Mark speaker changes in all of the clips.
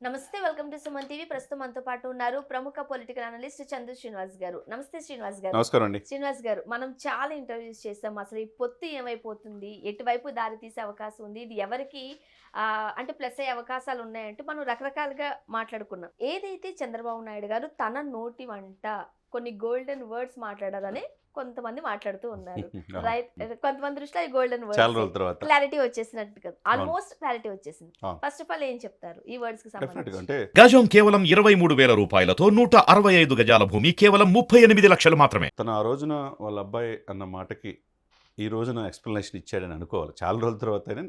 Speaker 1: నమస్తే welcome to Suman TV. ప్రస్తుతం మనతో పాటు ఉన్నారు ప్రముఖ పొలిటికల్ అనలిస్ట్ చందు శ్రీనివాస్ గారు. నమస్తే శ్రీనివాస్ గారు.
Speaker 2: నమస్కారం అండి.
Speaker 1: శ్రీనివాస్ గారు, మనం చాలా ఇంటర్వ్యూస్ చేసాం. అసలు ఈ పొత్తు ఏమైపోతుంది, ఎటువైపు దారి తీసే అవకాశం ఉంది, ఇది ఎవరికి అంటే ప్లస్ అయ్యే అవకాశాలు ఉన్నాయంటూ మనం రకరకాలుగా మాట్లాడుకున్నాం. ఏదైతే చంద్రబాబు నాయుడు గారు తన నోటి వంట కొన్ని గోల్డెన్ వర్డ్స్ మాట్లాడారని కొంతమంది మాట్లాడుతూ ఉన్నారు. రైట్, కొంతమంది దృష్టిలో ఈ గోల్డెన్
Speaker 2: చాలా
Speaker 1: వర్డ్స్
Speaker 2: రోజుల తర్వాత
Speaker 1: క్లారిటీ వచ్చేసినట్టు కదా,
Speaker 2: అవును.
Speaker 1: ఆల్మోస్ట్ క్లారిటీ వచ్చేసింది.
Speaker 2: అవును.
Speaker 1: ఫస్ట్ ఆఫ్ ఆల్ ఏం చెప్తారు ఈ వర్డ్స్ కి
Speaker 2: డెఫినెట్గా
Speaker 1: సంబంధించి?
Speaker 2: అంటే
Speaker 3: గజం కేవలం 23,000 రూపాయలతో 165 గజాల భూమి కేవలం 38 లక్షలు మాత్రమే.
Speaker 2: తను ఆ రోజున వాళ్ళ అబ్బాయి అన్న మాటకి ఈ రోజున ఎక్స్ప్లెనేషన్ ఇచ్చాడని అనుకోవాలి. చాలా రోజుల తర్వాత ఆయన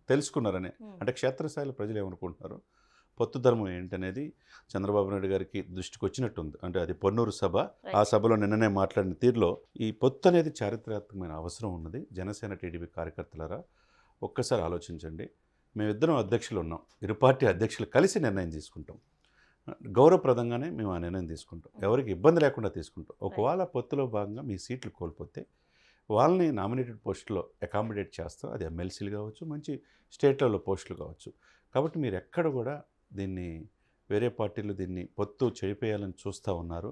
Speaker 2: తెలుసుకున్నారని. అంటే క్షేత్రస్థాయిలో ప్రజలు ఏమనుకుంటున్నారు, పొత్తు ధర్మం ఏంటనేది చంద్రబాబు నాయుడు గారికి దృష్టికి వచ్చినట్టుంది. అంటే అది పొన్నూరు సభ, ఆ సభలో నిన్ననే మాట్లాడిన తీరులో ఈ పొత్తు అనేది చారిత్రాత్మకమైన అవసరం ఉన్నది. జనసేన టీడీపీ కార్యకర్తలారా ఒక్కసారి ఆలోచించండి. మేమిద్దరం అధ్యక్షులు ఉన్నాం, ఇరు పార్టీ అధ్యక్షులు కలిసి నిర్ణయం తీసుకుంటాం. గౌరవప్రదంగానే మేము ఆ నిర్ణయం తీసుకుంటాం, ఎవరికి ఇబ్బంది లేకుండా తీసుకుంటాం. ఒకవేళ పొత్తులో భాగంగా మీ సీట్లు కోల్పోతే వాళ్ళని నామినేటెడ్ పోస్టులో అకామిడేట్ చేస్తాం. అది ఎమ్మెల్సీలు కావచ్చు, మంచి స్టేట్ లెవెల్ పోస్టులు కావచ్చు. కాబట్టి మీరు ఎక్కడ కూడా దీన్ని వేరే పార్టీలు దీన్ని పొత్తు చేయిపోయాలని చూస్తూ ఉన్నారు.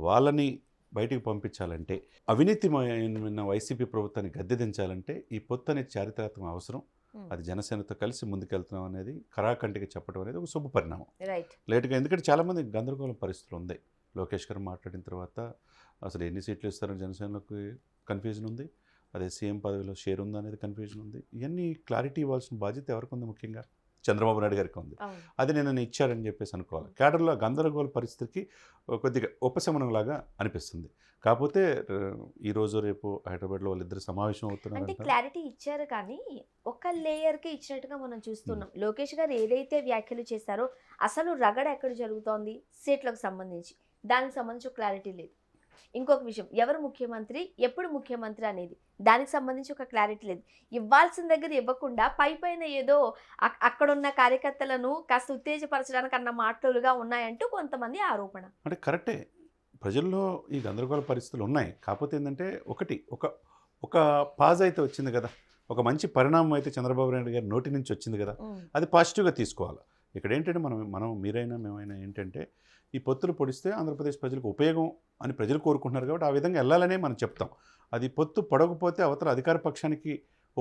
Speaker 2: వాళ్ళని బయటికి పంపించాలంటే, అవినీతిమైన వైసీపీ ప్రభుత్వాన్ని గద్దెదించాలంటే ఈ పొత్తు అనేది చారిత్రాత్మక అవసరం. అది జనసేనతో కలిసి ముందుకెళ్తున్నాం అనేది కరాకంటికి చెప్పడం అనేది ఒక శుభ పరిణామం. లేటుగా, ఎందుకంటే చాలామంది గందరగోళం పరిస్థితులు ఉంది. లోకేష్ గారు మాట్లాడిన తర్వాత అసలు ఎన్ని సీట్లు ఇస్తారని జనసేనకు కన్ఫ్యూజన్ ఉంది. అదే సీఎం పదవిలో షేర్ ఉందా అనేది కన్ఫ్యూజన్ ఉంది. ఇవన్నీ క్లారిటీ ఇవ్వాల్సిన బాధ్యత ఎవరికి ఉంది? ముఖ్యంగా చంద్రబాబు నాయుడు గారికి ఉంది. అది నేను ఇచ్చారని చెప్పేసి అనుకోవాలి. కేడర్లో గందరగోళ పరిస్థితికి కొద్దిగా ఉపశమనంలాగా అనిపిస్తుంది. కాకపోతే ఈరోజు రేపు హైదరాబాద్లో వాళ్ళిద్దరు సమావేశం అవుతున్నారు.
Speaker 1: అంటే క్లారిటీ ఇచ్చారు కానీ ఒక లేయర్కి ఇచ్చినట్టుగా మనం చూస్తున్నాం. లోకేష్ గారు ఏదైతే వ్యాఖ్యలు చేశారో అసలు రగడ ఎక్కడ జరుగుతోంది సీట్లకు సంబంధించి, దానికి సంబంధించి క్లారిటీ లేదు. ఇంకొక విషయం, ఎవరు ముఖ్యమంత్రి, ఎప్పుడు ముఖ్యమంత్రి అనేది దానికి సంబంధించి ఒక క్లారిటీ లేదు. ఇవ్వాల్సిన దగ్గర ఇవ్వకుండా పైపైన ఏదో అక్కడున్న కార్యకర్తలను కాస్త ఉత్తేజపరచడానికి అన్న మాటలుగా ఉన్నాయంటూ కొంతమంది ఆరోపణ.
Speaker 2: అంటే కరెక్టే, ప్రజల్లో ఈ గందరగోళ పరిస్థితులు ఉన్నాయి. కాకపోతే ఏంటంటే ఒక పాజ్ అయితే వచ్చింది కదా, ఒక మంచి పరిణామం అయితే చంద్రబాబు నాయుడు గారి నోటి నుంచి వచ్చింది కదా, అది పాజిటివ్గా తీసుకోవాలి. ఇక్కడ ఏంటంటే మనం మీరైనా మేమైనా ఏంటంటే ఈ పొత్తులు పొడిస్తే ఆంధ్రప్రదేశ్ ప్రజలకు ఉపయోగం అని ప్రజలు కోరుకుంటున్నారు కాబట్టి ఆ విధంగా వెళ్ళాలనే మనం చెప్తాం. అది పొత్తు పొడకపోతే అవతల అధికార పక్షానికి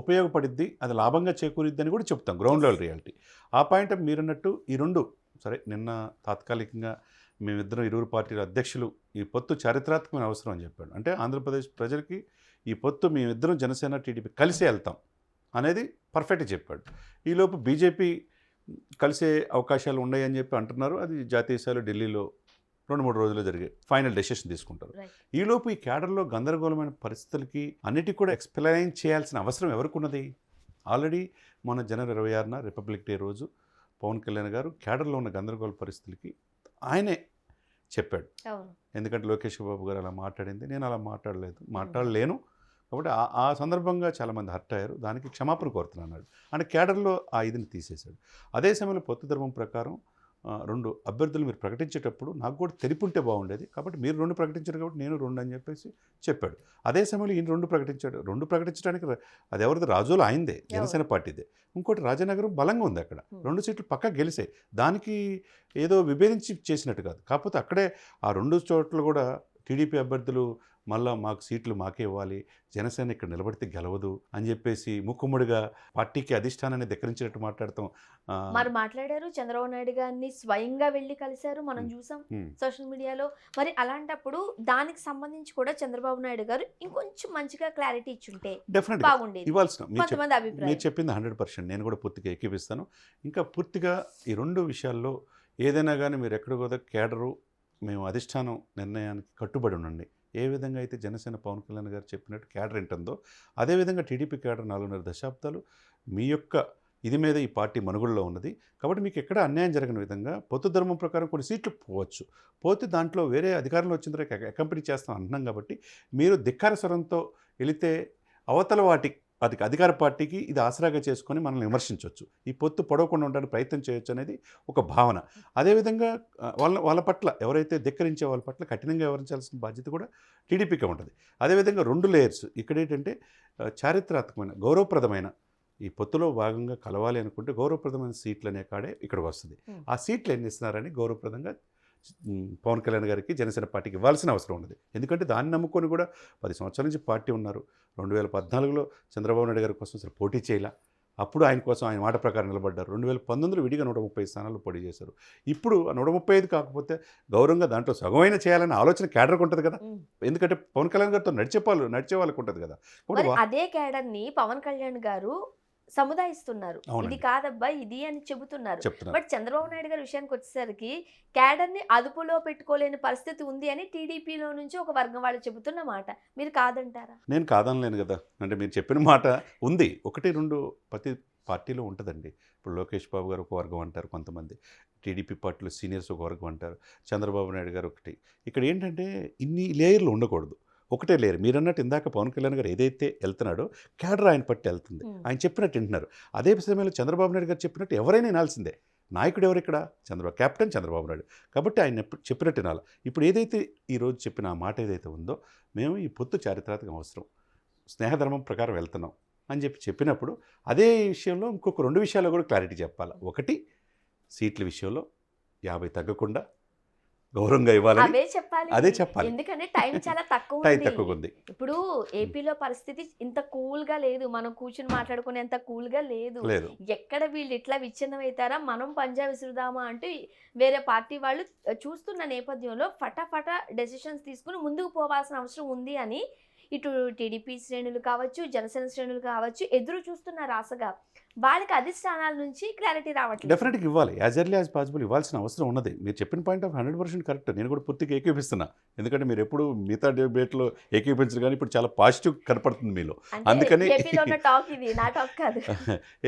Speaker 2: ఉపయోగపడిద్ది, అది లాభంగా చేకూరిద్ది అని కూడా చెప్తాం. Ground level reality. ఆ పాయింట్ మీరన్నట్టు ఈ రెండు సరే, నిన్న తాత్కాలికంగా మేమిద్దరం ఇరువురు పార్టీల అధ్యక్షులు ఈ పొత్తు చారిత్రాత్మకమైన అవసరం అని చెప్పాడు. అంటే ఆంధ్రప్రదేశ్ ప్రజలకి ఈ పొత్తు మేమిద్దరం జనసేన టీడీపీ కలిసే వెళ్తాం అనేది పర్ఫెక్ట్గా చెప్పాడు. ఈలోపు బీజేపీ కలిసే అవకాశాలు ఉన్నాయని చెప్పి అంటున్నారు. అది జాతీయ స్థాయిలో ఢిల్లీలో 2-3 రోజుల్లో జరిగే ఫైనల్ డెసిషన్ తీసుకుంటారు. ఈలోపు ఈ క్యాడర్లో గందరగోళమైన పరిస్థితులకి అన్నిటికీ కూడా ఎక్స్ప్లెయిన్ చేయాల్సిన అవసరం ఎవరికి ఉన్నది? ఆల్రెడీ మన జనవరి 26న రిపబ్లిక్ డే రోజు పవన్ కళ్యాణ్ గారు క్యాడర్లో ఉన్న గందరగోళ పరిస్థితులకి ఆయనే చెప్పాడు. ఎందుకంటే లోకేష్ బాబు గారు అలా మాట్లాడింది, నేను అలా మాట్లాడలేను. కాబట్టి ఆ సందర్భంగా చాలామంది హర్ట్ అయ్యారు. దానికి క్షమాపణ కోరుతున్నాడు. అంటే కేడర్లో ఆ ఇదిని తీసేశాడు. అదే సమయంలో పొత్తు ధర్మం ప్రకారం 2 అభ్యర్థులు మీరు ప్రకటించేటప్పుడు నాకు కూడా తెలిపుంటే బాగుండేది, కాబట్టి మీరు 2 ప్రకటించారు కాబట్టి నేను 2 అని చెప్పేసి చెప్పాడు. అదే సమయంలో ఈయన 2 ప్రకటించాడు. 2 ప్రకటించడానికి అది ఎవరిది? రాజోలు ఆయనదే, జనసేన పార్టీదే. ఇంకోటి రాజనగరం బలంగా ఉంది, అక్కడ 2 సీట్లు పక్కా గెలిచాయి. దానికి ఏదో విభేదించి చేసినట్టు కాదు. కాకపోతే అక్కడే ఆ 2 చోట్ల కూడా టీడీపీ అభ్యర్థులు మళ్ళీ మాకు సీట్లు మాకే ఇవ్వాలి, జనసేన ఇక్కడ నిలబడితే గెలవదు అని చెప్పేసి ముక్కుముడిగా పార్టీకి అధిష్టానాన్ని ధిక్కరించినట్టు మాట్లాడతాం.
Speaker 1: మరి మాట్లాడారు, చంద్రబాబు నాయుడు గారిని స్వయంగా వెళ్ళి కలిశారు, మనం చూసాం సోషల్ మీడియాలో. మరి అలాంటప్పుడు దానికి సంబంధించి కూడా చంద్రబాబు నాయుడు గారు ఇంకొంచెం మంచిగా క్లారిటీ ఇచ్చుంటే బాగుండేది.
Speaker 2: ఇవ్వాల్సిన
Speaker 1: మీరు
Speaker 2: చెప్పింది 100%, నేను కూడా పూర్తిగా ఏకీపిస్తాను. ఇంకా పూర్తిగా ఈ 2 విషయాల్లో ఏదైనా కానీ మీరు ఎక్కడికో కేడరు మేము అధిష్టానం నిర్ణయానికి కట్టుబడి ఉండండి. ఏ విధంగా అయితే జనసేన పవన్ కళ్యాణ్ గారు చెప్పినట్టు క్యాడర్ ఏంటుందో అదేవిధంగా టీడీపీ క్యాడర్ 4.5 దశాబ్దాలు మీ యొక్క ఇది మీద ఈ పార్టీ మనుగడలో ఉన్నది. కాబట్టి మీకు ఎక్కడ అన్యాయం జరగని విధంగా పొత్తు ధర్మం ప్రకారం కొన్ని సీట్లు పోతే దాంట్లో వేరే అధికారంలో వచ్చిన తర్వాత అకంపెనీ చేస్తాం అంటున్నాం. కాబట్టి మీరు ధిక్కార స్వరంతో వెళితే అవతల అది అధికార పార్టీకి ఇది ఆసరాగా చేసుకొని మనల్ని విమర్శించవచ్చు, ఈ పొత్తు పొడవకుండా ఉండడానికి ప్రయత్నం చేయొచ్చు అనేది ఒక భావన. అదేవిధంగా వాళ్ళ పట్ల ఎవరైతే ధిక్కరించే వాళ్ళ పట్ల కఠినంగా వ్యవహరించాల్సిన బాధ్యత కూడా టీడీపీకి ఉంటుంది. అదేవిధంగా 2 లేయర్స్ ఇక్కడ ఏంటంటే చారిత్రాత్మకమైన గౌరవప్రదమైన ఈ పొత్తులో భాగంగా కలవాలి అనుకుంటే గౌరవప్రదమైన సీట్లు అనే కాడే ఇక్కడికి వస్తుంది. ఆ సీట్లు ఎన్ని ఇస్తున్నారని గౌరవప్రదంగా పవన్ కళ్యాణ్ గారికి జనసేన పార్టీకి ఇవ్వాల్సిన అవసరం ఉన్నది. ఎందుకంటే దాన్ని నమ్ముకొని కూడా 10 సంవత్సరాల నుంచి పార్టీ ఉన్నారు. 2014లో చంద్రబాబు నాయుడు గారి కోసం అసలు పోటీ చేయాల. అప్పుడు ఆయన కోసం ఆయన మాట ప్రకారం నిలబడ్డారు. 2019లో విడిగా 130 స్థానాలు పోటీ చేశారు. ఇప్పుడు 135 కాకపోతే గౌరవంగా దాంట్లో సగమైన చేయాలనే ఆలోచన క్యాడర్కి ఉంటుంది కదా. ఎందుకంటే పవన్ కళ్యాణ్ గారితో నడిచే వాళ్ళకి ఉంటుంది కదా.
Speaker 1: మరి అదే క్యాడర్ ని పవన్ కళ్యాణ్ గారు సముదాయిస్తున్నారు. ఇది కాదబ్బా ఇది అని చెబుతున్నారు. బట్ చంద్రబాబు నాయుడు గారి విషయానికి వచ్చేసరికి క్యాడర్ ని అదుపులో పెట్టుకోలేని పరిస్థితి ఉంది అని టీడీపీలో నుంచి ఒక వర్గం వాళ్ళు చెబుతున్న మాట. మీరు కాదంటారా?
Speaker 2: నేను కాదనలేను కదా. అంటే మీరు చెప్పిన మాట ఉంది. 1-2 ప్రతి పార్టీలో ఉంటుందండి. ఇప్పుడు లోకేష్ బాబు గారు ఒక వర్గం అంటారు, కొంతమంది టీడీపీ పార్టీలో సీనియర్స్ ఒక వర్గం అంటారు, చంద్రబాబు నాయుడు గారు ఒకటి. ఇక్కడ ఏంటంటే ఇన్ని లేయర్లు ఉండకూడదు, ఒకటే లేరు. మీరు అన్నట్టు ఇందాక పవన్ కళ్యాణ్ గారు ఏదైతే వెళ్తున్నాడో క్యాడర్ ఆయన పట్టి వెళ్తుంది. ఆయన చెప్పినట్టు వింటున్నారు. అదే సమయంలో చంద్రబాబు నాయుడు గారు చెప్పినట్టు ఎవరైనా వినాల్సిందే. నాయకుడు ఎవరు ఇక్కడ? కెప్టెన్ చంద్రబాబు నాయుడు. కాబట్టి ఆయన చెప్పినట్టు వినాలి. ఇప్పుడు ఏదైతే ఈరోజు చెప్పిన ఆ మాట ఏదైతే ఉందో, మేము ఈ పొత్తు చారిత్రాత్మక అవసరం, స్నేహధర్మం ప్రకారం వెళ్తున్నాం అని చెప్పినప్పుడు అదే విషయంలో ఇంకొక 2 విషయాల్లో కూడా క్లారిటీ చెప్పాలి. ఒకటి, సీట్ల విషయంలో 50 తగ్గకుండా గౌరవంగా ఇవ్వాలని అదే చెప్పాలి.
Speaker 1: ఎందుకంటే టైం చాలా తక్కువ ఉంది. ఇప్పుడు ఏపీలో పరిస్థితి ఇంత కూల్ గా లేదు, మనం కూర్చుని మాట్లాడుకునేంత కూల్ గా లేదు. ఎక్కడ వీళ్ళు ఇట్లా విచ్ఛిన్నం అవుతారా, మనం పంజా విసురుదామా అంటూ వేరే పార్టీ వాళ్ళు చూస్తున్న నేపథ్యంలో ఫటాఫటా డెసిషన్స్ తీసుకుని ముందుకు పోవాల్సిన అవసరం ఉంది అని ఇటు టీడీపీ శ్రేణులు కావచ్చు, జనసేన శ్రేణులు కావచ్చు ఎదురు చూస్తున్నారు ఆశగా. వాళ్ళకి అధిష్టానాల నుంచి క్లారిటీ రావట్లేదు.
Speaker 2: డెఫినెట్గా ఇవ్వాలి, యాజ్ ఎర్లీ యాజ్ పాసిబుల్ ఇవ్వాల్సిన అవసరం ఉన్నది. మీరు చెప్పిన పాయింట్ ఆఫ్ 100% కరెక్ట్. నేను కూడా పూర్తిగా ఏకీపిస్తున్నా. ఎందుకంటే మీరు ఎప్పుడు మిగతా డిబేట్లో ఏకీపించరు, కానీ ఇప్పుడు చాలా పాజిటివ్ కనపడుతుంది మీలో. అందుకని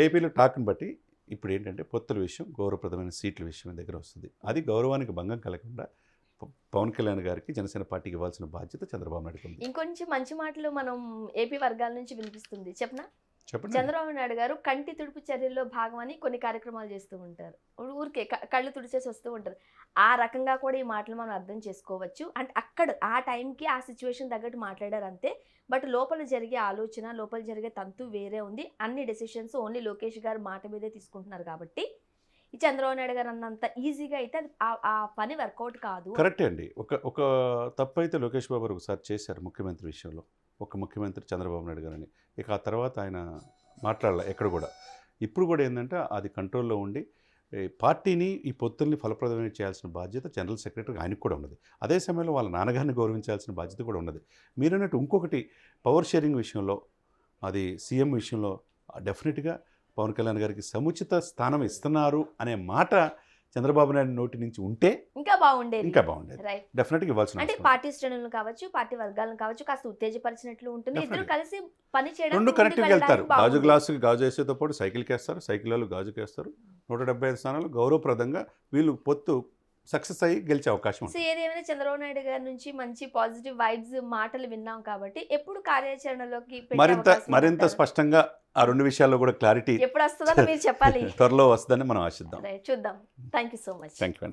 Speaker 2: ఏపీలో టాక్ని బట్టి ఇప్పుడు ఏంటంటే పొత్తుల విషయం, గౌరవప్రదమైన సీట్ల విషయం దగ్గర వస్తుంది. అది గౌరవానికి భంగం కలగకుండా పవన్ కళ్యాణ్ గారికి జనసేన పార్టీకి ఇవ్వాల్సిన బాధ్యత చంద్రబాబు నాయుడు ఉంది.
Speaker 1: ఇంకొంచెం మంచి మాటలు మనం ఏపీ వర్గాల నుంచి వినిపిస్తుంది. చెప్పండి. చంద్రబాబు నాయుడు గారు కంటి తుడుపు చర్యల్లో భాగమని కొన్ని కార్యక్రమాలు చేస్తూ ఉంటారు. ఊరికే కళ్ళు తుడిచేసి వస్తూ ఉంటారు. ఆ రకంగా కూడా ఈ మాటలు మనం అర్థం చేసుకోవచ్చు. అంటే అక్కడ ఆ టైంకి ఆ సిచ్యువేషన్ తగ్గట్టు మాట్లాడారు అంతే. బట్ లోపల జరిగే ఆలోచన, లోపల జరిగే తంతు వేరే ఉంది. అన్ని డెసిషన్స్ ఓన్లీ లోకేష్ గారు మాట మీదే తీసుకుంటున్నారు. కాబట్టి ఈ చంద్రబాబు నాయుడు గారు అన్నంత ఈజీగా అయితే ఆ పని వర్కౌట్ కాదు.
Speaker 2: కరెక్టే అండి. ఒక తప్పు అయితే లోకేష్ బాబు గారు ఒకసారి చేశారు ముఖ్యమంత్రి విషయంలో. ఒక ముఖ్యమంత్రి చంద్రబాబు నాయుడు గారని. ఇక ఆ తర్వాత ఆయన మాట్లాడాల ఎక్కడ కూడా. ఇప్పుడు కూడా ఏంటంటే అది కంట్రోల్లో ఉండి పార్టీని ఈ పొత్తుల్ని ఫలప్రదమైన చేయాల్సిన బాధ్యత జనరల్ సెక్రటరీ ఆయనకు కూడా ఉన్నది. అదే సమయంలో వాళ్ళ నాన్నగారిని గౌరవించాల్సిన బాధ్యత కూడా ఉన్నది. మీరన్నట్టు ఇంకొకటి, పవర్ షేరింగ్ విషయంలో, అది సీఎం విషయంలో డెఫినెట్గా పవన్ కళ్యాణ్ గారికి సముచిత స్థానం ఇస్తున్నారు అనే మాట చంద్రబాబు నాయుడు నోటి నుంచి ఉంటే ఇంకా బాగుండేది. డెఫినెట్గా ఇవ్వాల్సిన,
Speaker 1: అంటే పార్టీ శ్రేణులను కావచ్చు, పార్టీ వర్గాలను కావచ్చు కాస్త ఉత్తేజపరిచినట్లు ఉంటుంది. ఇద్దరు కలిసి పని చేయడం,
Speaker 2: 2 కనెక్టివ్గా వెళ్తారు. గాజు గ్లాసుకి గాజు వేసేతో పాటు సైకిల్కి వేస్తారు, సైకిల్ వాళ్ళు గాజుకి వేస్తారు. 175 స్థానాలు గౌరవప్రదంగా వీళ్ళు పొత్తు సక్సెస్ అయ్యి గెలిచే అవకాశం ఉంది.
Speaker 1: ఏదేమైనా చంద్రబాబు నాయుడు గారి నుంచి మంచి పాజిటివ్ వైబ్స్ మాటలు విన్నాం కాబట్టి ఎప్పుడు కార్యాచరణలోకి
Speaker 2: మరింత స్పష్టంగా ఆ 2 విషయాల్లో కూడా క్లారిటీ
Speaker 1: ఎప్పుడు వస్తుందో మీరు చెప్పాలి.
Speaker 2: త్వరలో వస్తుందని మనం ఆశిద్దాం.
Speaker 1: చూద్దాం. Thank you so much.
Speaker 2: Thank you.